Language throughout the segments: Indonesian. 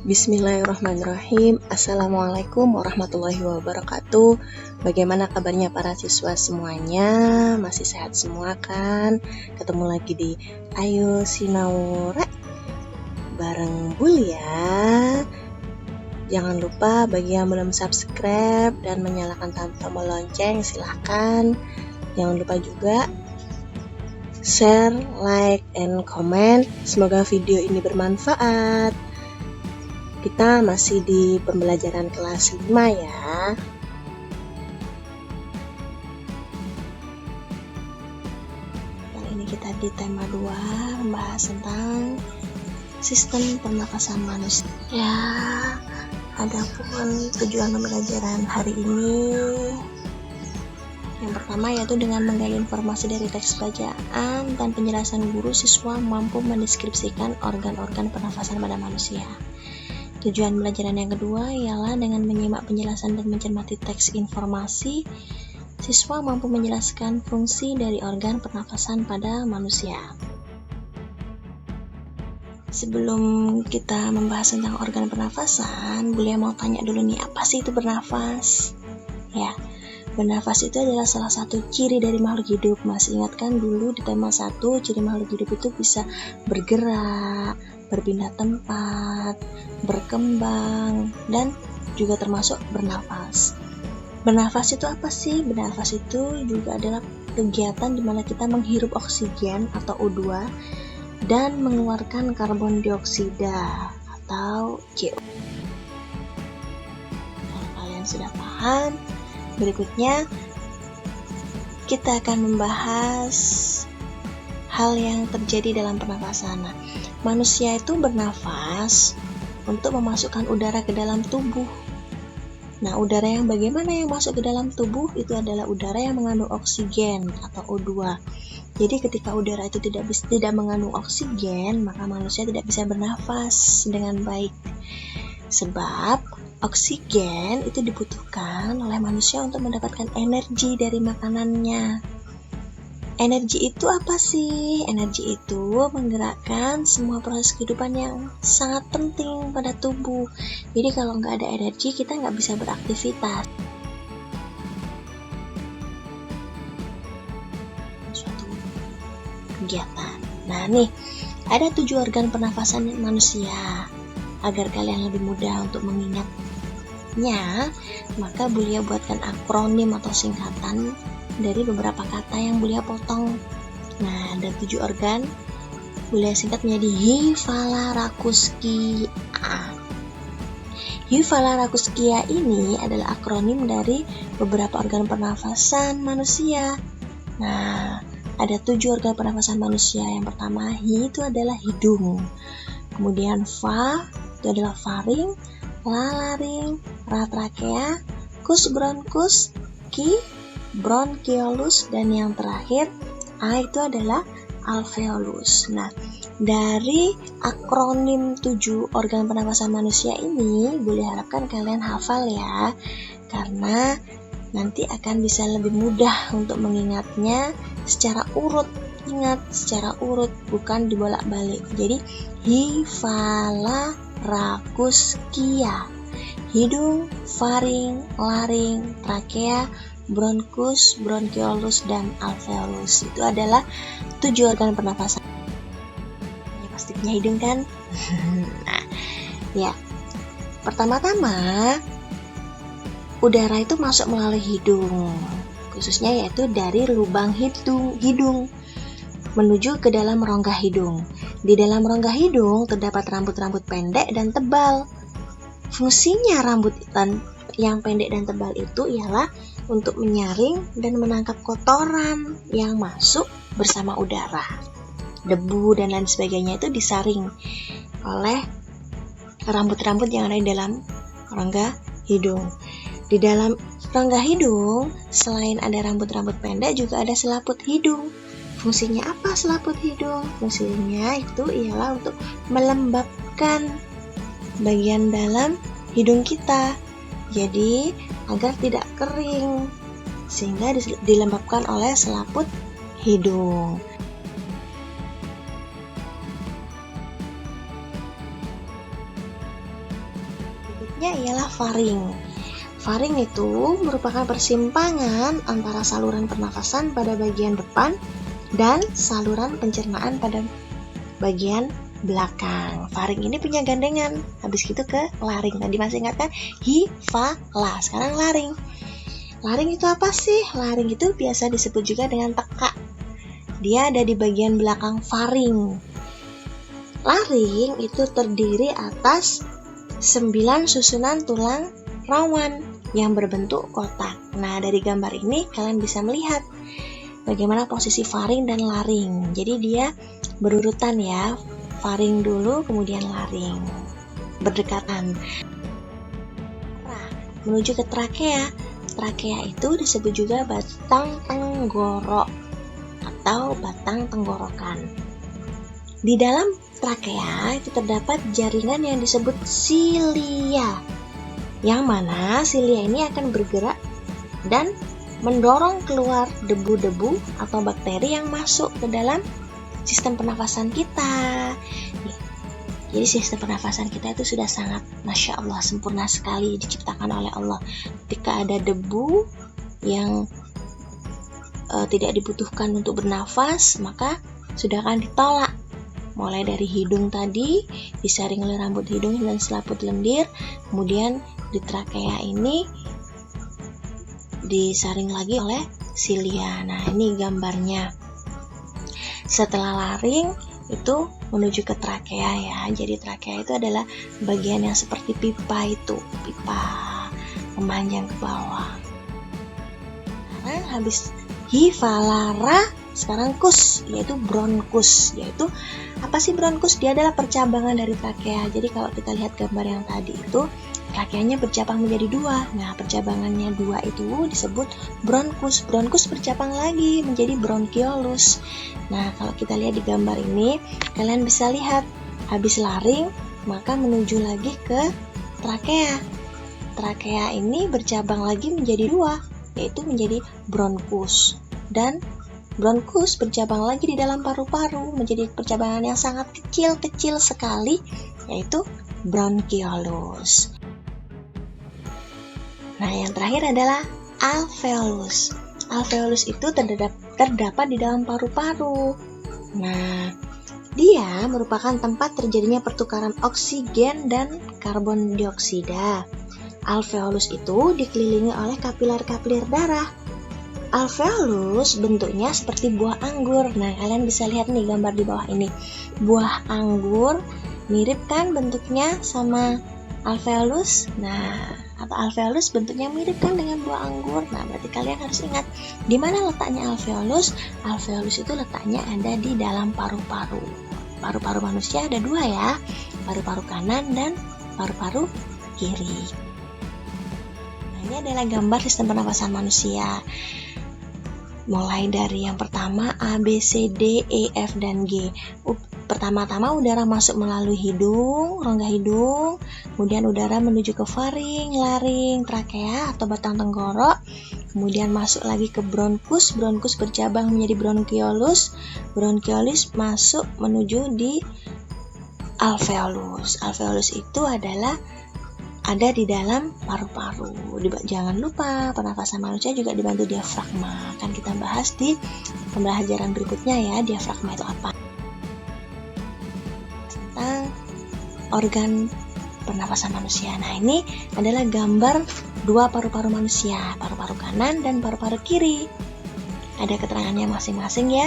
Bismillahirrahmanirrahim. Assalamualaikum warahmatullahi wabarakatuh. Bagaimana kabarnya para siswa semuanya? Masih sehat semua kan? Ketemu lagi di Ayo Sinaura bareng Bul ya. Jangan lupa bagi yang belum subscribe dan menyalakan tombol lonceng, silahkan. Jangan lupa juga share, like, and comment. Semoga video ini bermanfaat. Kita masih di pembelajaran kelas 5 ya. Kali ini kita di tema 2 membahas tentang sistem pernafasan manusia. Ya, adapun tujuan pembelajaran hari ini yang pertama yaitu dengan menggali informasi dari teks bacaan dan penjelasan guru, siswa mampu mendeskripsikan organ-organ pernafasan pada manusia. Tujuan pembelajaran yang kedua ialah dengan menyimak penjelasan dan mencermati teks informasi, siswa mampu menjelaskan fungsi dari organ pernafasan pada manusia. Sebelum kita membahas tentang organ pernafasan, beliau mau tanya dulu nih, apa sih itu bernafas? Ya, bernafas itu adalah salah satu ciri dari makhluk hidup. Masih ingat kan dulu di tema 1, ciri makhluk hidup itu bisa bergerak, berpindah tempat, berkembang, dan juga termasuk bernafas. Bernafas itu apa sih? Bernafas itu juga adalah kegiatan di mana kita menghirup oksigen atau O2 dan mengeluarkan karbon dioksida atau CO. Kalau kalian sudah paham, berikutnya kita akan membahas hal yang terjadi dalam pernafasan. Manusia itu bernafas untuk memasukkan udara ke dalam tubuh. Nah, udara yang bagaimana yang masuk ke dalam tubuh itu adalah udara yang mengandung oksigen atau O2. Jadi ketika udara itu tidak mengandung oksigen, maka manusia tidak bisa bernafas dengan baik. Sebab oksigen itu dibutuhkan oleh manusia untuk mendapatkan energi dari makanannya. Energi itu apa sih? Energi itu menggerakkan semua proses kehidupan yang sangat penting pada tubuh. Jadi kalau nggak ada energi, kita nggak bisa beraktivitas. Suatu kegiatan. Nah nih, ada 7 organ pernafasan manusia. Agar kalian lebih mudah untuk mengingatnya, maka beliau buatkan akronim atau singkatan dari beberapa kata yang beliau potong. Nah, ada 7 organ. Beliau singkat menjadi Hyphalarochuskia. Hyphalarochuskia ini adalah akronim dari beberapa organ pernafasan manusia. Nah, ada 7 organ pernafasan manusia. Yang pertama, Hy itu adalah hidung. Kemudian Pha itu adalah faring, laring, trakea, cus bronchus, Ki bronchiolus, dan yang terakhir A itu adalah alveolus. Nah, dari akronim 7 organ pernafasan manusia ini, boleh harapkan kalian hafal ya, karena nanti akan bisa lebih mudah untuk mengingatnya secara urut. Ingat, secara urut, bukan dibolak-balik. Jadi, Hyphalarochuskia, hidung, faring, laring, trakea, bronchus, bronchiolus, dan alveolus. Itu adalah 7 organ pernafasan. Ya, pasti punya hidung kan? Nah, ya. Pertama-tama, udara itu masuk melalui hidung, khususnya yaitu dari lubang hidung menuju ke dalam rongga hidung. Di dalam rongga hidung terdapat rambut-rambut pendek dan tebal. Fungsinya rambut yang pendek dan tebal itu ialah untuk menyaring dan menangkap kotoran yang masuk bersama udara. Debu dan lain sebagainya itu disaring oleh rambut-rambut yang ada di dalam rongga hidung. Di dalam rongga hidung, selain ada rambut-rambut pendek, juga ada selaput hidung. Fungsinya apa selaput hidung? Fungsinya itu ialah untuk melembabkan bagian dalam hidung kita. Jadi, agar tidak kering, sehingga dilembabkan oleh selaput hidung. selanjutnya ialah faring. Faring itu merupakan persimpangan antara saluran pernafasan pada bagian depan dan saluran pencernaan pada bagian belakang. Faring ini punya gandengan, habis gitu ke laring. Tadi masih ingat kan? Hi, fa, la. Sekarang laring. Laring itu apa sih? Laring itu biasa disebut juga dengan teka. Dia ada di bagian belakang faring. Laring itu terdiri atas 9 susunan tulang rawan yang berbentuk kotak. Nah, dari gambar ini kalian bisa melihat bagaimana posisi faring dan laring. Jadi dia berurutan ya. Faring dulu, kemudian laring. Berdekatan. Nah, menuju ke trakea. Trakea itu disebut juga batang tenggorok atau batang tenggorokan. Di dalam trakea itu terdapat jaringan yang disebut silia. Yang mana silia ini akan bergerak dan mendorong keluar debu-debu atau bakteri yang masuk ke dalam sistem pernafasan kita. Jadi sistem pernafasan kita itu sudah sangat Masya Allah sempurna sekali diciptakan oleh Allah. Ketika ada debu yang tidak dibutuhkan untuk bernafas, maka sudah akan ditolak. Mulai dari hidung tadi, disaring oleh rambut hidung dan selaput lendir, kemudian di trakea ini disaring lagi oleh silia. Nah, ini gambarnya. Setelah laring itu menuju ke trakea ya. Jadi trakea itu adalah bagian yang seperti pipa itu, pipa memanjang ke bawah. Sekarang habis hifalara, sekarang kus, yaitu bronkus. Yaitu apa sih bronkus? Dia adalah percabangan dari trakea. Jadi kalau kita lihat gambar yang tadi itu, trakeanya bercabang menjadi 2. Nah, percabangannya 2 itu disebut bronkus. Bronkus bercabang lagi menjadi bronkiolus. Nah, kalau kita lihat di gambar ini, kalian bisa lihat habis laring, maka menuju lagi ke trakea. Trakea ini bercabang lagi menjadi 2, yaitu menjadi bronkus. Dan bronkus bercabang lagi di dalam paru-paru menjadi percabangan yang sangat kecil sekali, yaitu bronkiolus. Nah, yang terakhir adalah alveolus. Alveolus itu terdapat di dalam paru-paru. Nah, dia merupakan tempat terjadinya pertukaran oksigen dan karbon dioksida. Alveolus itu dikelilingi oleh kapiler-kapiler darah. Alveolus bentuknya seperti buah anggur. Nah, kalian bisa lihat nih gambar di bawah ini. Buah anggur mirip kan bentuknya sama alveolus. Nah, atau alveolus bentuknya mirip kan dengan buah anggur. Nah, berarti kalian harus ingat di mana letaknya alveolus. Alveolus itu letaknya ada di dalam paru-paru. Paru-paru manusia ada 2 ya, paru-paru kanan dan paru-paru kiri. Nah, ini adalah gambar sistem pernafasan manusia. Mulai dari yang pertama A, B, C, D, E, F, dan G. Pertama-tama udara masuk melalui hidung, rongga hidung, kemudian udara menuju ke faring, laring, trakea atau batang tenggorok, kemudian masuk lagi ke bronkus, bronkus bercabang menjadi bronkiolus, bronkiolus masuk menuju di alveolus. Alveolus itu adalah ada di dalam paru-paru. Jangan lupa pernafasan manusia juga dibantu diafragma. Akan kita bahas di pembelajaran berikutnya ya, diafragma itu apa. Tentang organ pernafasan manusia. Nah, ini adalah gambar 2 paru-paru manusia, paru-paru kanan dan paru-paru kiri. Ada keterangannya masing-masing ya.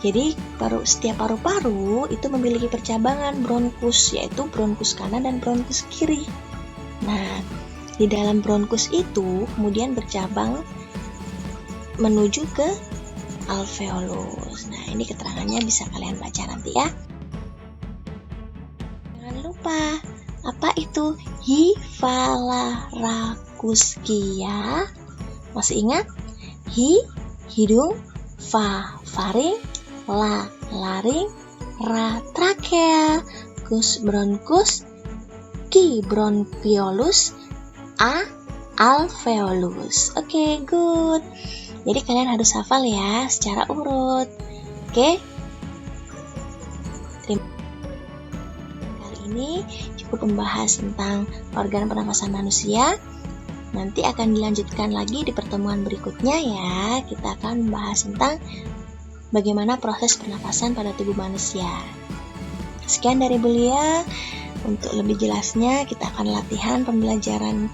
Jadi setiap paru-paru itu memiliki percabangan bronkus, yaitu bronkus kanan dan bronkus kiri. Nah, di dalam bronkus itu kemudian bercabang menuju ke alveolus. Nah, ini keterangannya bisa kalian baca nanti ya. Jangan lupa, apa itu hifalarakuskia? Masih ingat? Hi, hidung, fa, faring, la, laring, ra, trakea, kus, bronkus, ki, bronkiolus, a, alveolus. Oke, good. Jadi kalian harus hafal ya secara urut. Oke. Kali ini cukup membahas tentang organ pernafasan manusia. Nanti akan dilanjutkan lagi di pertemuan berikutnya ya. Kita akan membahas tentang bagaimana proses pernafasan pada tubuh manusia. Sekian dari Belia. Untuk lebih jelasnya kita akan latihan pembelajaran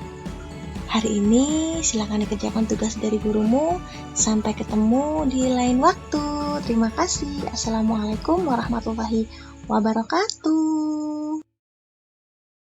hari ini. Silakan dikerjakan tugas dari gurumu. Sampai ketemu di lain waktu. Terima kasih. Assalamualaikum warahmatullahi wabarakatuh.